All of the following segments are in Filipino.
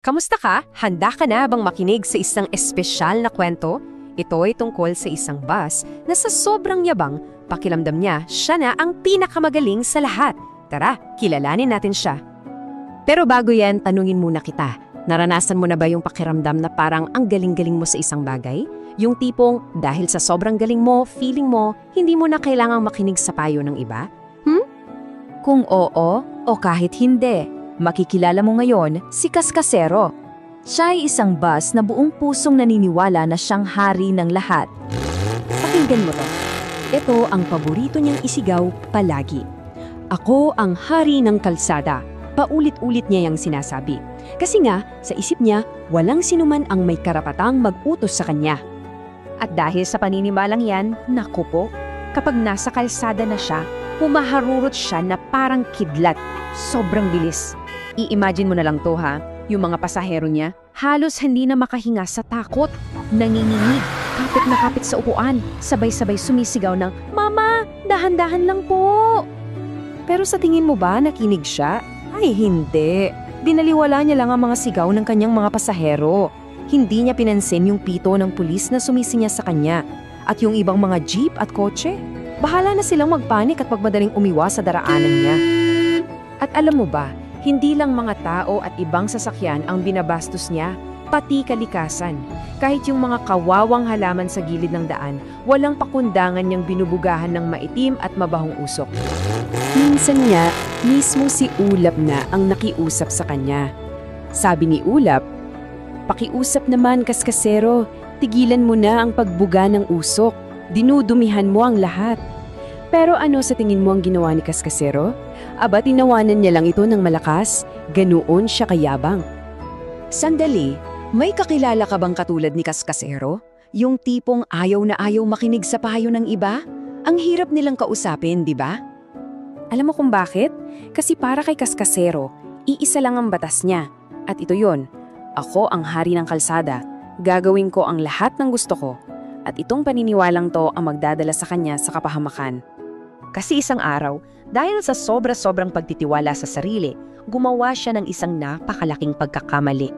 Kamusta ka? Handa ka na bang makinig sa isang espesyal na kwento? Ito ay tungkol sa isang bus na sa sobrang yabang, pakiramdam niya siya na ang pinakamagaling sa lahat. Tara, kilalanin natin siya. Pero bago yan, tanungin muna kita. Naranasan mo na ba yung pakiramdam na parang ang galing-galing mo sa isang bagay? Yung tipong dahil sa sobrang galing mo, feeling mo, hindi mo na kailangang makinig sa payo ng iba? Kung oo o kahit hindi, makikilala mo ngayon si Kaskasero. Siya ay isang bus na buong pusong naniniwala na siyang hari ng lahat. Pakinggan mo to. Ito ang paborito niyang isigaw palagi. Ako ang hari ng kalsada. Paulit-ulit niya yung sinasabi. Kasi nga, sa isip niya, walang sinuman ang may karapatang mag-utos sa kanya. At dahil sa paniniwalang yan, naku po, kapag nasa kalsada na siya, humaharurot siya na parang kidlat. Sobrang bilis. I-imagine mo na lang to ha, yung mga pasahero niya, halos hindi na makahinga sa takot. Nanginginig, kapit na kapit sa upuan, sabay-sabay sumisigaw ng, "Mama, dahan-dahan lang po!" Pero sa tingin mo ba nakinig siya? Ay hindi. Binaliwala niya lang ang mga sigaw ng kanyang mga pasahero. Hindi niya pinansin yung pito ng pulis na sumisinya sa kanya. At yung ibang mga jeep at kotse. Bahala na silang magpanik at pagmadaling umiwas sa daraanan niya. At alam mo ba, hindi lang mga tao at ibang sasakyan ang binabastos niya, pati kalikasan. Kahit yung mga kawawang halaman sa gilid ng daan, walang pakundangan niyang binubugahan ng maitim at mabahong usok. Minsan niya, mismo si Ulap na ang nakiusap sa kanya. Sabi ni Ulap, "Pakiusap naman, Kaskasero, tigilan mo na ang pagbuga ng usok. Dinudumihan mo ang lahat." Pero ano sa tingin mo ang ginawa ni Kaskasero? Aba, tinawanan niya lang ito ng malakas. Ganoon siya kayabang. Sandali, may kakilala ka bang katulad ni Kaskasero? Yung tipong ayaw na ayaw makinig sa payo ng iba? Ang hirap nilang kausapin, di ba? Alam mo kung bakit? Kasi para kay Kaskasero, iisa lang ang batas niya. At ito yon, ako ang hari ng kalsada. Gagawin ko ang lahat ng gusto ko. At itong paniniwalang to ang magdadala sa kanya sa kapahamakan. Kasi isang araw, dahil sa sobra-sobrang pagtitiwala sa sarili, gumawa siya ng isang napakalaking pagkakamali.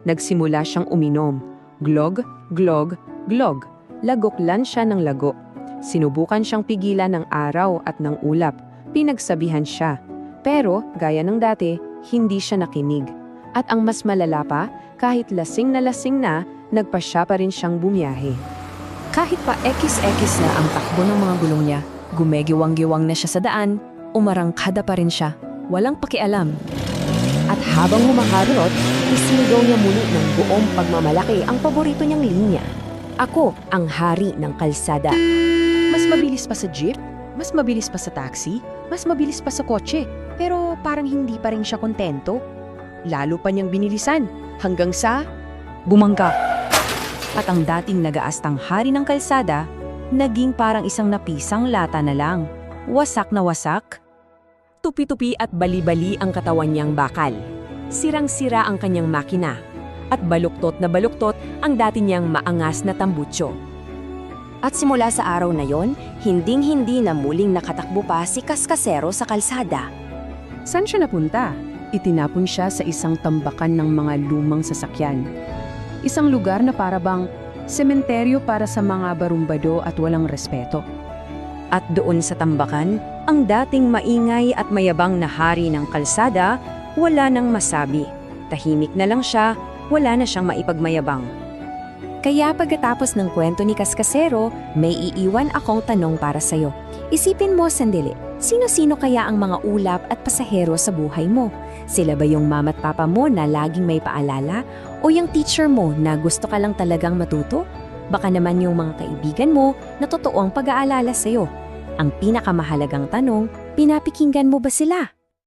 Nagsimula siyang uminom. Glog, glog, glog. Lagoklan siya ng lago. Sinubukan siyang pigilan ng araw at ng ulap. Pinagsabihan siya. Pero, gaya ng dati, hindi siya nakinig. At ang mas malala pa, kahit lasing na, nagpasya pa rin siyang bumiyahe. Kahit pa ekis-ekis na ang takbo ng mga gulong niya, gumegiwang-giwang na siya sa daan, umarangkada pa rin siya, walang pakialam. At habang humaharot, isinigaw niya muli ng buong pagmamalaki ang paborito niyang linya. Ako ang hari ng kalsada. Mas mabilis pa sa jeep, mas mabilis pa sa taxi, mas mabilis pa sa kotse, pero parang hindi pa rin siya kontento. Lalo pa niyang binilisan, hanggang sa bumangga. At ang dating nagaastang hari ng kalsada, naging parang isang napisang lata na lang. Wasak na wasak. Tupi-tupi at bali-bali ang katawan niyang bakal. Sirang-sira ang kanyang makina. At baluktot na baluktot ang dati niyang maangas na tambutso. At simula sa araw na yon, hinding-hindi na muling nakatakbo pa si Kaskasero sa kalsada. Saan siya napunta? Itinapon siya sa isang tambakan ng mga lumang sasakyan. Isang lugar na para bang sementeryo para sa mga barumbado at walang respeto. At doon sa tambakan, ang dating maingay at mayabang na hari ng kalsada, wala nang masabi. Tahimik na lang siya, wala na siyang maipagmayabang. Kaya pagkatapos ng kwento ni Kaskasero, may iiwan akong tanong para sa'yo. Isipin mo sandali, sino-sino kaya ang mga ulap at pasahero sa buhay mo? Sila ba yung mama at papa mo na laging may paalala? O yung teacher mo na gusto ka lang talagang matuto? Baka naman yung mga kaibigan mo na totoo ang pag-aalala sa'yo. Ang pinakamahalagang tanong, pinapikinggan mo ba sila?